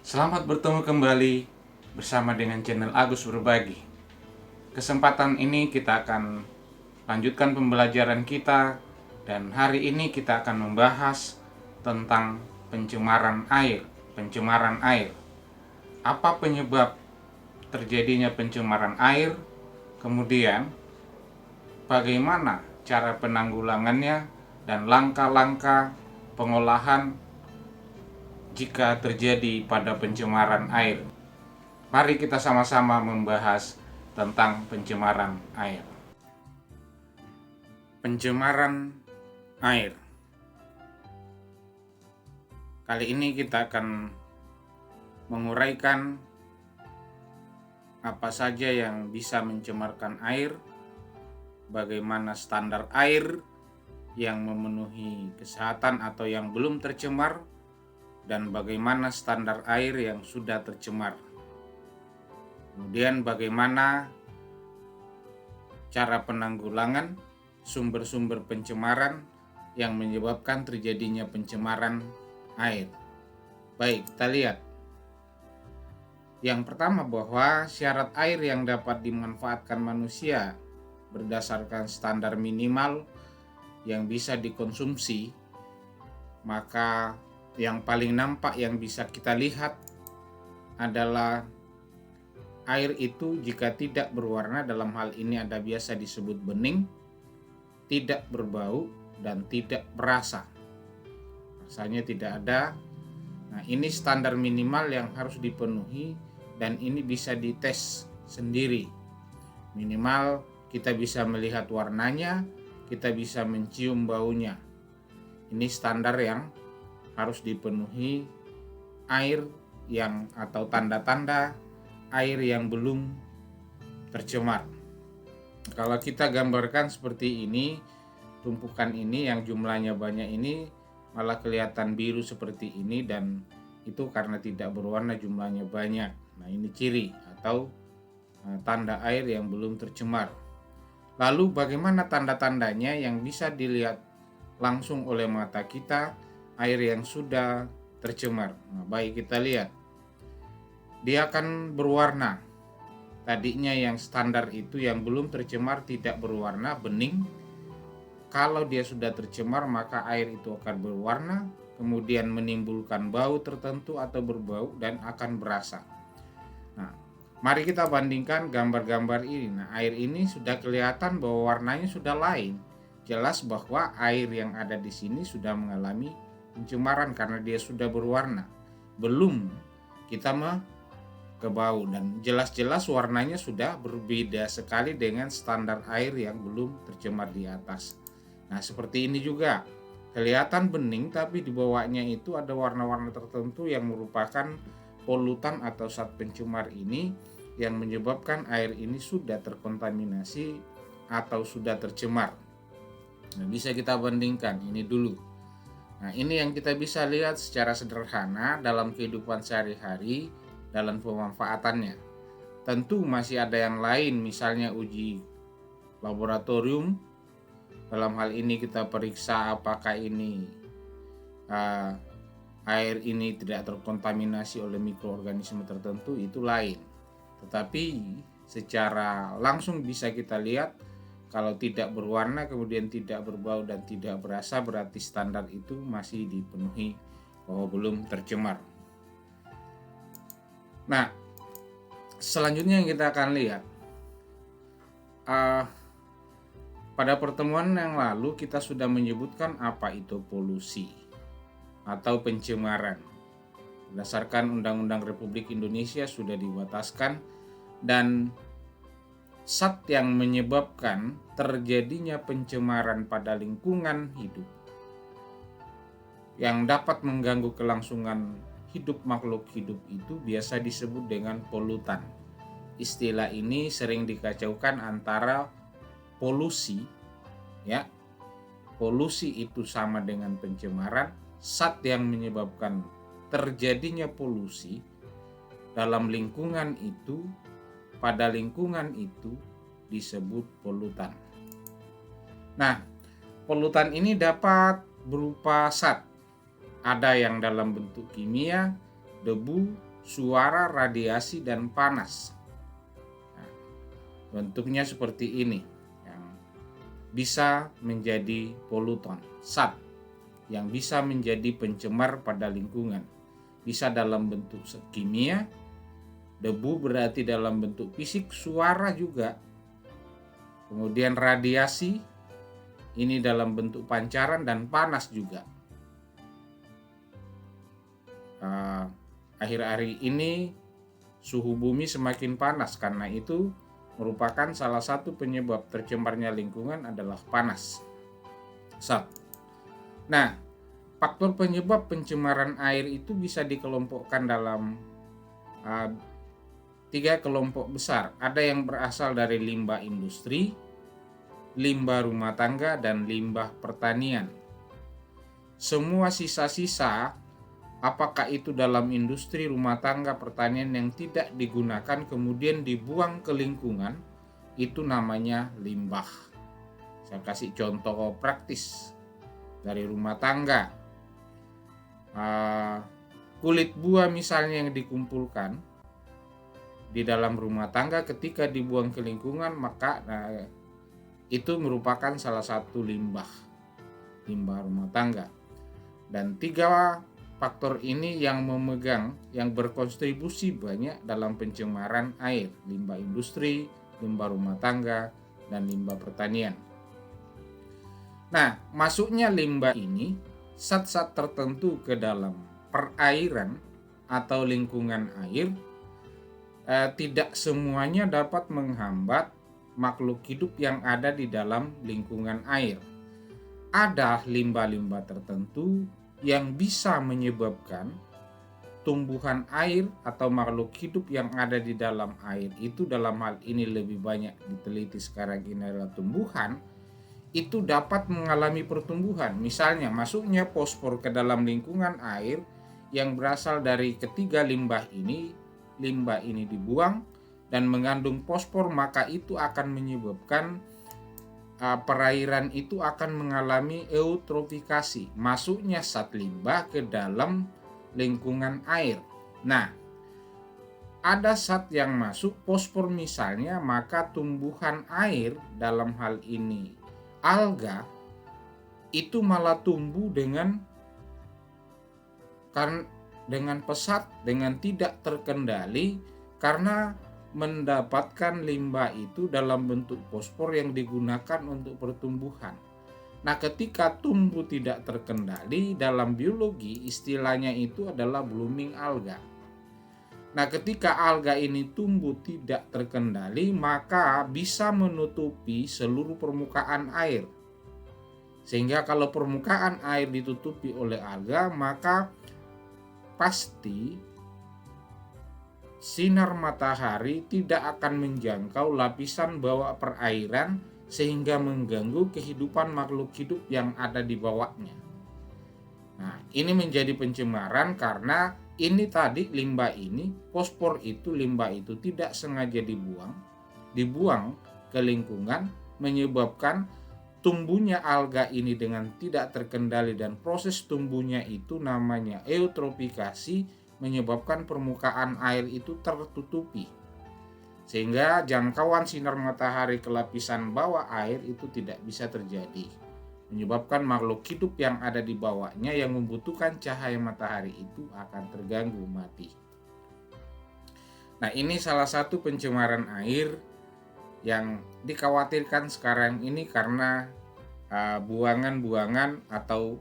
Selamat bertemu kembali bersama dengan channel Agus Berbagi. Kesempatan ini kita akan lanjutkan pembelajaran kita, dan hari ini kita akan membahas tentang pencemaran air. Pencemaran air. Apa penyebab terjadinya pencemaran air? Kemudian bagaimana cara penanggulangannya dan langkah-langkah pengolahan jika terjadi pada pencemaran air. Mari kita sama-sama membahas tentang pencemaran air. Pencemaran air. Kali ini kita akan menguraikan apa saja yang bisa mencemarkan air, bagaimana standar air yang memenuhi kesehatan atau yang belum tercemar, dan bagaimana standar air yang sudah tercemar. Kemudian bagaimana cara penanggulangan sumber-sumber pencemaran yang menyebabkan terjadinya pencemaran air. Baik, kita lihat. Yang pertama, bahwa syarat air yang dapat dimanfaatkan manusia berdasarkan standar minimal yang bisa dikonsumsi, maka yang paling nampak yang bisa kita lihat adalah air itu jika tidak berwarna, dalam hal ini ada biasa disebut bening, tidak berbau, dan tidak berasa. Rasanya tidak ada. Nah, ini standar minimal yang harus dipenuhi, dan ini bisa dites sendiri. Minimal kita bisa melihat warnanya, kita bisa mencium baunya. Ini standar yang harus dipenuhi air yang atau tanda-tanda air yang belum tercemar. Kalau kita gambarkan seperti ini, tumpukan ini yang jumlahnya banyak ini malah kelihatan biru seperti ini, dan itu karena tidak berwarna, jumlahnya banyak. Nah, ini ciri atau tanda air yang belum tercemar. Lalu bagaimana tanda-tandanya yang bisa dilihat langsung oleh mata kita air yang sudah tercemar? Nah, baik, kita lihat. Dia akan berwarna. Tadinya yang standar itu yang belum tercemar tidak berwarna, bening. Kalau dia sudah tercemar, maka air itu akan berwarna, kemudian menimbulkan bau tertentu atau berbau, dan akan berasa. Nah, mari kita bandingkan gambar-gambar ini. Nah, air ini sudah kelihatan bahwa warnanya sudah lain. Jelas bahwa air yang ada di sini sudah mengalami pencemaran karena dia sudah berwarna. Belum kita ke bau, dan jelas-jelas warnanya sudah berbeda sekali dengan standar air yang belum tercemar di atas. Nah, seperti ini juga. Kelihatan bening, tapi di bawahnya itu ada warna-warna tertentu yang merupakan polutan atau zat pencemar ini yang menyebabkan air ini sudah terkontaminasi atau sudah tercemar. Nah, bisa kita bandingkan ini dulu. Nah, ini yang kita bisa lihat secara sederhana dalam kehidupan sehari-hari dalam pemanfaatannya. Tentu masih ada yang lain, misalnya uji laboratorium. Dalam hal ini kita periksa apakah ini air ini tidak terkontaminasi oleh mikroorganisme tertentu, itu lain. Tetapi secara langsung bisa kita lihat kalau tidak berwarna, kemudian tidak berbau dan tidak berasa, berarti standar itu masih dipenuhi bahwa belum tercemar. Nah, selanjutnya yang kita akan lihat, pada pertemuan yang lalu kita sudah menyebutkan apa itu polusi atau pencemaran. Berdasarkan Undang-Undang Republik Indonesia sudah dibataskan, dan zat yang menyebabkan terjadinya pencemaran pada lingkungan hidup yang dapat mengganggu kelangsungan hidup makhluk hidup itu biasa disebut dengan polutan. Istilah ini sering dikacaukan antara polusi, ya. Polusi itu sama dengan pencemaran. Zat yang menyebabkan terjadinya polusi dalam lingkungan itu, pada lingkungan itu disebut polutan. Nah, polutan ini dapat berupa zat. Ada yang dalam bentuk kimia, debu, suara, radiasi, dan panas. Nah, bentuknya seperti ini, yang bisa menjadi polutan, zat yang bisa menjadi pencemar pada lingkungan. Bisa dalam bentuk kimia, debu berarti dalam bentuk fisik, suara juga. Kemudian radiasi, ini dalam bentuk pancaran, dan panas juga. Akhir-akhir ini suhu bumi semakin panas, karena itu merupakan salah satu penyebab tercemarnya lingkungan adalah panas. Nah, faktor penyebab pencemaran air itu bisa dikelompokkan dalam 3 kelompok besar. Ada yang berasal dari limbah industri, limbah rumah tangga, dan limbah pertanian. Semua sisa-sisa, apakah itu dalam industri, rumah tangga, pertanian yang tidak digunakan kemudian dibuang ke lingkungan, itu namanya limbah. Saya kasih contoh praktis dari rumah tangga. Kulit buah misalnya yang dikumpulkan di dalam rumah tangga, ketika dibuang ke lingkungan, maka itu merupakan salah satu limbah rumah tangga. Dan 3 faktor ini yang berkontribusi banyak dalam pencemaran air: limbah industri, limbah rumah tangga, dan limbah pertanian. Nah, masuknya limbah ini, zat-zat tertentu ke dalam perairan atau lingkungan air, tidak semuanya dapat menghambat makhluk hidup yang ada di dalam lingkungan air. Ada limbah-limbah tertentu yang bisa menyebabkan tumbuhan air atau makhluk hidup yang ada di dalam air itu, dalam hal ini lebih banyak diteliti sekarang ini adalah tumbuhan, itu dapat mengalami pertumbuhan. Misalnya masuknya fosfor ke dalam lingkungan air yang berasal dari ketiga limbah ini dibuang dan mengandung fosfor, maka itu akan menyebabkan perairan itu akan mengalami eutrofikasi, masuknya zat limbah ke dalam lingkungan air. Nah, ada zat yang masuk, fosfor misalnya, maka tumbuhan air, dalam hal ini alga, itu malah tumbuh dengan pesat, dengan tidak terkendali, karena mendapatkan limbah itu dalam bentuk fosfor yang digunakan untuk pertumbuhan. Nah, ketika tumbuh tidak terkendali, dalam biologi istilahnya itu adalah blooming alga. Nah, ketika alga ini tumbuh tidak terkendali, maka bisa menutupi seluruh permukaan air. Sehingga kalau permukaan air ditutupi oleh alga, maka pasti sinar matahari tidak akan menjangkau lapisan bawah perairan sehingga mengganggu kehidupan makhluk hidup yang ada di bawahnya. Nah, ini menjadi pencemaran karena ini tadi limbah ini, fosfor itu, limbah itu tidak sengaja dibuang ke lingkungan, menyebabkan tumbuhnya alga ini dengan tidak terkendali, dan proses tumbuhnya itu namanya eutrofikasi, menyebabkan permukaan air itu tertutupi sehingga jangkauan sinar matahari ke lapisan bawah air itu tidak bisa terjadi, menyebabkan makhluk hidup yang ada di bawahnya yang membutuhkan cahaya matahari itu akan terganggu, mati. Nah, ini salah satu pencemaran air yang dikhawatirkan sekarang ini karena buangan-buangan atau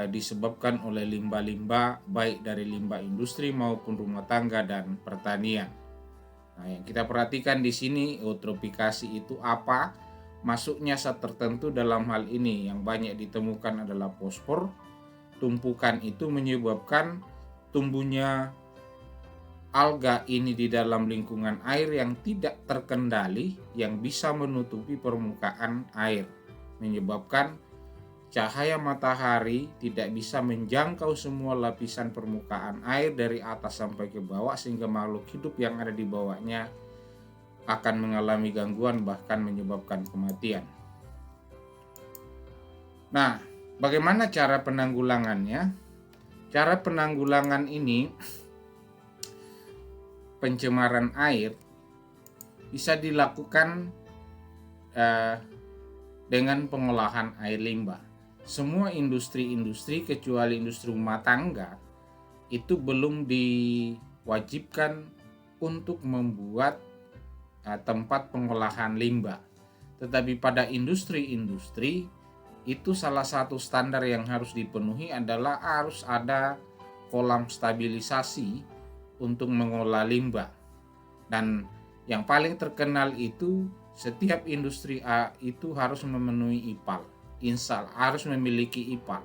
disebabkan oleh limbah-limbah, baik dari limbah industri maupun rumah tangga dan pertanian. Nah, yang kita perhatikan di sini, eutrofikasi itu apa? Masuknya zat tertentu, dalam hal ini yang banyak ditemukan adalah fosfor. Tumpukan itu menyebabkan tumbuhnya alga ini di dalam lingkungan air yang tidak terkendali, yang bisa menutupi permukaan air, menyebabkan cahaya matahari tidak bisa menjangkau semua lapisan permukaan air dari atas sampai ke bawah, sehingga makhluk hidup yang ada di bawahnya akan mengalami gangguan, bahkan menyebabkan kematian. Nah, bagaimana cara penanggulangannya? Cara penanggulangan ini pencemaran air bisa dilakukan dengan pengolahan air limbah. Semua industri-industri kecuali industri rumah tangga itu belum diwajibkan untuk membuat tempat pengolahan limbah. Tetapi pada industri-industri itu salah satu standar yang harus dipenuhi adalah harus ada kolam stabilisasi untuk mengolah limbah. Dan yang paling terkenal itu setiap industri A itu harus memenuhi IPAL, harus memiliki IPAL,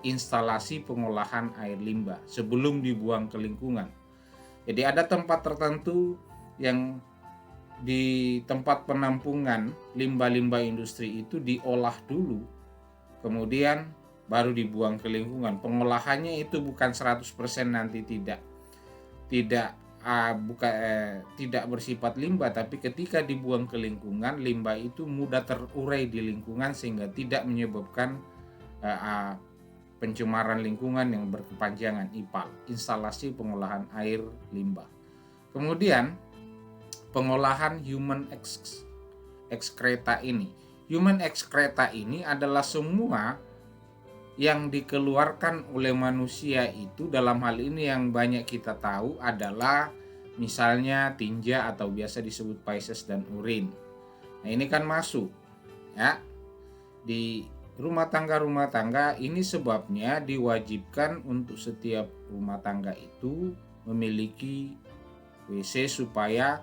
instalasi pengolahan air limbah sebelum dibuang ke lingkungan. Jadi ada tempat tertentu yang di tempat penampungan limbah-limbah industri itu diolah dulu, kemudian baru dibuang ke lingkungan. Pengolahannya itu bukan 100% nanti tidak bersifat limbah, tapi ketika dibuang ke lingkungan, limbah itu mudah terurai di lingkungan sehingga tidak menyebabkan pencemaran lingkungan yang berkepanjangan, IPAL, instalasi pengolahan air limbah. Kemudian pengolahan human excreta ini. Human excreta ini adalah semua yang dikeluarkan oleh manusia itu, dalam hal ini yang banyak kita tahu adalah misalnya tinja atau biasa disebut feces dan urin. Nah, ini kan masuk ya di rumah tangga. Ini sebabnya diwajibkan untuk setiap rumah tangga itu memiliki WC supaya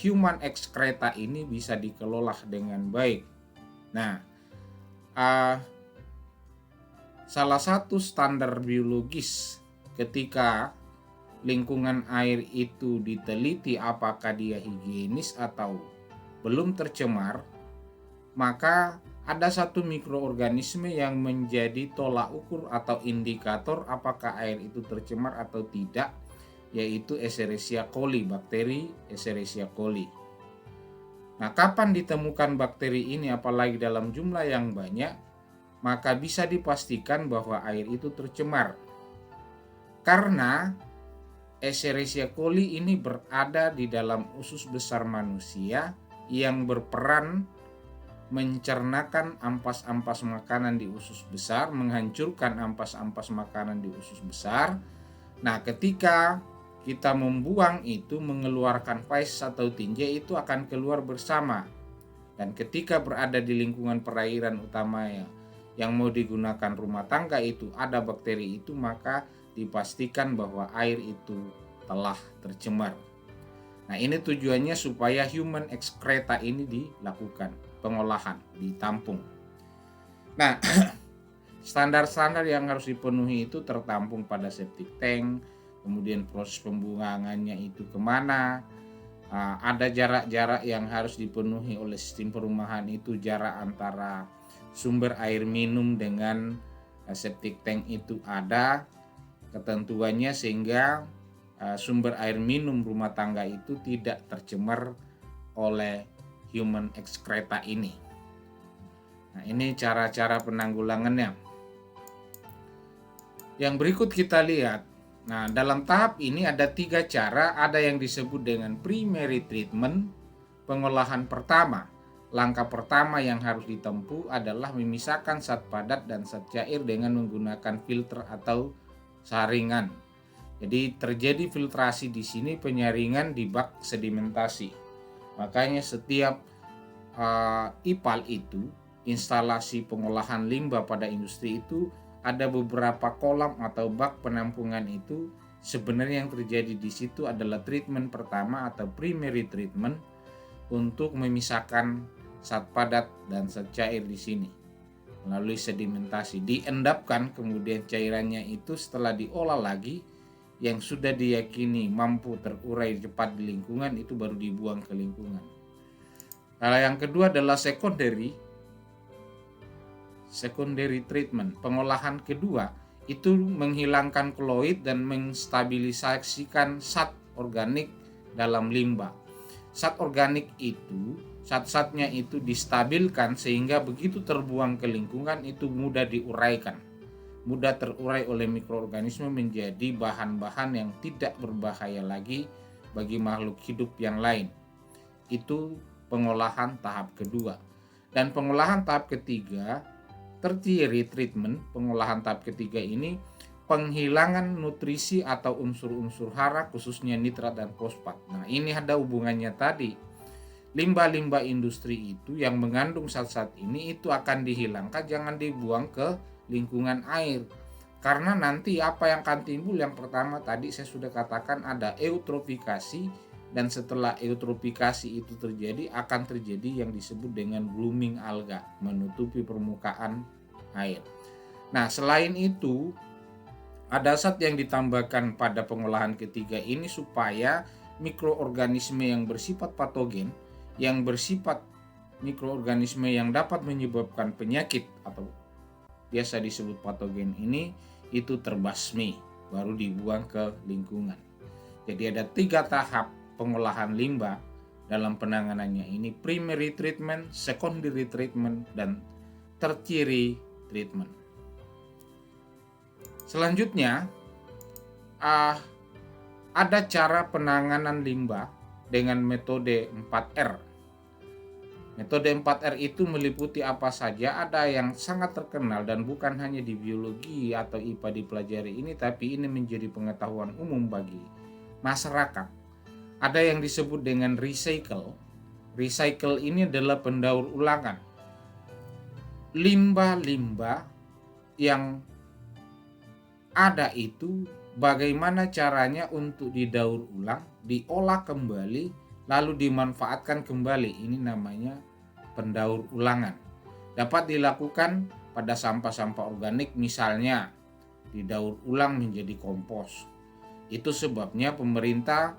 human excreta ini bisa dikelola dengan baik. Nah, salah satu standar biologis ketika lingkungan air itu diteliti apakah dia higienis atau belum tercemar, maka ada satu mikroorganisme yang menjadi tolak ukur atau indikator apakah air itu tercemar atau tidak, yaitu Escherichia coli, bakteri Escherichia coli. Nah, kapan ditemukan bakteri ini apalagi dalam jumlah yang banyak, maka bisa dipastikan bahwa air itu tercemar. Karena Escherichia coli ini berada di dalam usus besar manusia yang berperan mencernakan ampas-ampas makanan di usus besar, menghancurkan ampas-ampas makanan di usus besar. Nah, ketika kita membuang itu, mengeluarkan feces atau tinja itu akan keluar bersama. Dan ketika berada di lingkungan perairan utamanya yang mau digunakan rumah tangga itu ada bakteri itu, maka dipastikan bahwa air itu telah tercemar. Nah, ini tujuannya supaya human excreta ini dilakukan pengolahan, ditampung. Nah, standar-standar yang harus dipenuhi itu tertampung pada septic tank, kemudian proses pembuangannya itu kemana, ada jarak-jarak yang harus dipenuhi oleh sistem perumahan itu, jarak antara sumber air minum dengan septic tank itu ada ketentuannya sehingga sumber air minum rumah tangga itu tidak tercemar oleh human excreta ini. Nah, ini cara-cara penanggulangannya. Yang berikut kita lihat. Nah, dalam tahap ini ada 3 cara. Ada yang disebut dengan primary treatment, pengolahan pertama. Langkah pertama yang harus ditempuh adalah memisahkan zat padat dan zat cair dengan menggunakan filter atau saringan. Jadi terjadi filtrasi di sini, penyaringan di bak sedimentasi. Makanya setiap IPAL itu, instalasi pengolahan limbah pada industri itu, ada beberapa kolam atau bak penampungan itu. Sebenarnya yang terjadi di situ adalah treatment pertama atau primary treatment untuk memisahkan zat padat dan zat cair di sini melalui sedimentasi. Diendapkan kemudian cairannya itu setelah diolah lagi yang sudah diyakini mampu terurai cepat di lingkungan itu baru dibuang ke lingkungan. Kalau yang kedua adalah secondary treatment. Pengolahan kedua itu menghilangkan koloid dan menstabilisasikan zat organik dalam limbah. Zat organik itu, zat-zatnya itu distabilkan sehingga begitu terbuang ke lingkungan itu mudah diuraikan, mudah terurai oleh mikroorganisme menjadi bahan-bahan yang tidak berbahaya lagi bagi makhluk hidup yang lain. Itu pengolahan tahap kedua. Dan pengolahan tahap ketiga, tertiary treatment, pengolahan tahap ketiga ini penghilangan nutrisi atau unsur-unsur hara khususnya nitrat dan fosfat. Nah, ini ada hubungannya tadi. Limbah-limbah industri itu yang mengandung zat-zat ini itu akan dihilangkan, jangan dibuang ke lingkungan air. Karena nanti apa yang akan timbul, yang pertama tadi saya sudah katakan ada eutrofikasi, dan setelah eutrofikasi itu terjadi akan terjadi yang disebut dengan blooming alga, menutupi permukaan air. Nah, selain itu ada zat yang ditambahkan pada pengolahan ketiga ini supaya mikroorganisme yang bersifat patogen, yang bersifat mikroorganisme yang dapat menyebabkan penyakit atau biasa disebut patogen ini itu terbasmi, baru dibuang ke lingkungan. Jadi ada 3 tahap pengolahan limbah dalam penanganannya ini: primary treatment, secondary treatment, dan tertiary treatment. Selanjutnya ada cara penanganan limbah dengan metode 4R. Metode 4R itu meliputi apa saja, ada yang sangat terkenal dan bukan hanya di biologi atau IPA dipelajari ini, tapi ini menjadi pengetahuan umum bagi masyarakat. Ada yang disebut dengan recycle. Recycle ini adalah pendaur ulangan. Limbah-limbah yang ada itu bagaimana caranya untuk didaur ulang, diolah kembali, lalu dimanfaatkan kembali. Ini namanya pendaur ulangan. Dapat dilakukan pada sampah-sampah organik, misalnya didaur ulang menjadi kompos. Itu sebabnya pemerintah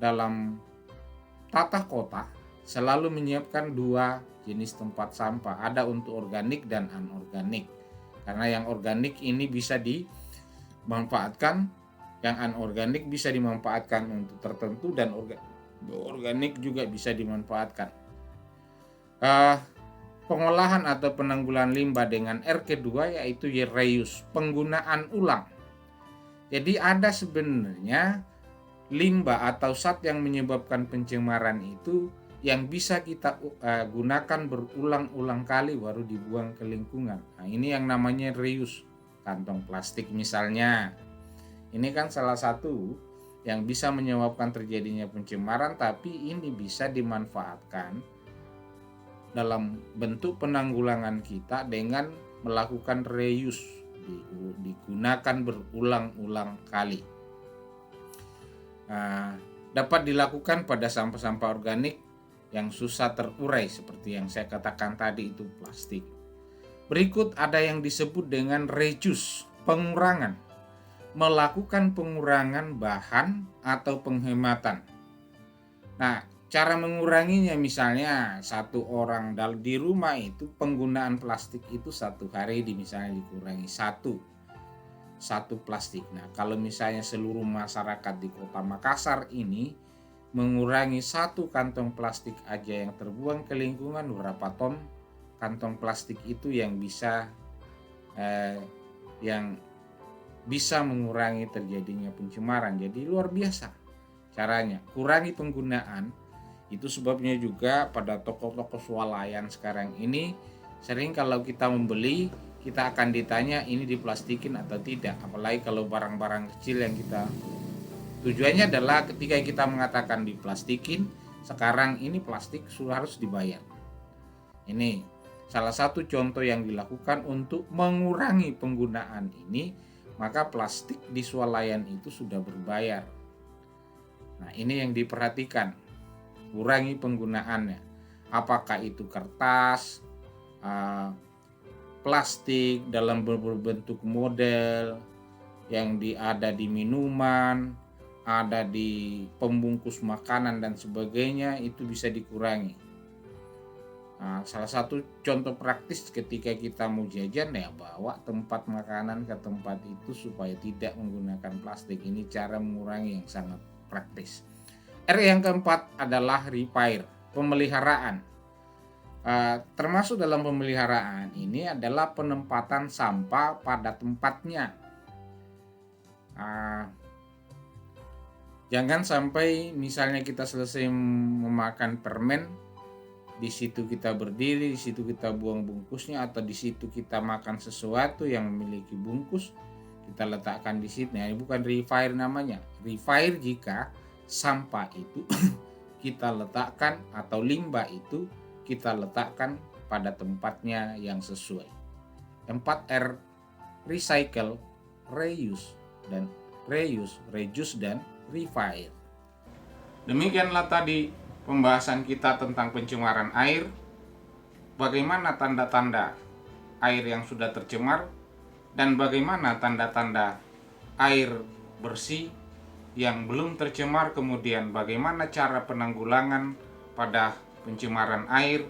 dalam tata kota selalu menyiapkan 2 jenis tempat sampah, ada untuk organik dan anorganik. Karena yang organik ini bisa dimanfaatkan, yang anorganik bisa dimanfaatkan untuk tertentu, dan organik juga bisa dimanfaatkan. Pengolahan atau penanggulangan limbah dengan R kedua yaitu reuse, penggunaan ulang. Jadi ada sebenarnya limbah atau zat yang menyebabkan pencemaran itu yang bisa kita gunakan berulang-ulang kali baru dibuang ke lingkungan. Nah, ini yang namanya reuse. Kantong plastik misalnya, ini kan salah satu yang bisa menyebabkan terjadinya pencemaran, tapi ini bisa dimanfaatkan dalam bentuk penanggulangan kita dengan melakukan reuse, digunakan berulang-ulang kali. Dapat dilakukan pada sampah-sampah organik yang susah terurai seperti yang saya katakan tadi, itu plastik. Berikut ada yang disebut dengan reduce, pengurangan, melakukan pengurangan bahan atau penghematan. Nah, cara menguranginya misalnya satu orang di rumah itu penggunaan plastik itu 1 hari misalnya dikurangi satu plastik. Nah, kalau misalnya seluruh masyarakat di Kota Makassar ini mengurangi 1 kantong plastik aja yang terbuang ke lingkungan, berapa ton kantong plastik itu yang bisa mengurangi terjadinya pencemaran. Jadi luar biasa caranya. Kurangi penggunaan. Itu sebabnya juga pada toko-toko swalayan sekarang ini sering kalau kita membeli, kita akan ditanya ini diplastikin atau tidak. Apalagi kalau barang-barang kecil yang kita, tujuannya adalah ketika kita mengatakan diplastikin, sekarang ini plastik sudah harus dibayar. Ini salah satu contoh yang dilakukan untuk mengurangi penggunaan ini, maka plastik di swalayan itu sudah berbayar. Nah, ini yang diperhatikan, kurangi penggunaannya. Apakah itu kertas, plastik dalam berbentuk model yang ada di minuman, ada di pembungkus makanan dan sebagainya, itu bisa dikurangi. Nah, salah satu contoh praktis ketika kita mau jajan ya bawa tempat makanan ke tempat itu supaya tidak menggunakan plastik. Ini cara mengurangi yang sangat praktis. R yang keempat adalah repair, pemeliharaan. Termasuk dalam pemeliharaan ini adalah penempatan sampah pada tempatnya. Jangan sampai misalnya kita selesai memakan permen, di situ kita berdiri, di situ kita buang bungkusnya, atau di situ kita makan sesuatu yang memiliki bungkus, kita letakkan di situ. Nah, ini bukan refire namanya. Refire jika sampah itu kita letakkan atau limbah itu kita letakkan pada tempatnya yang sesuai. 4R, recycle, reuse, reduce dan refire. Demikianlah tadi pembahasan kita tentang pencemaran air. Bagaimana tanda-tanda air yang sudah tercemar dan bagaimana tanda-tanda air bersih yang belum tercemar, kemudian bagaimana cara penanggulangan pada pencemaran air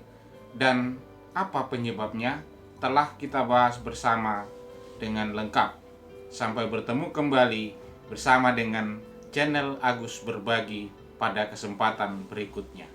dan apa penyebabnya, telah kita bahas bersama dengan lengkap. Sampai bertemu kembali bersama dengan channel Agus Berbagi pada kesempatan berikutnya.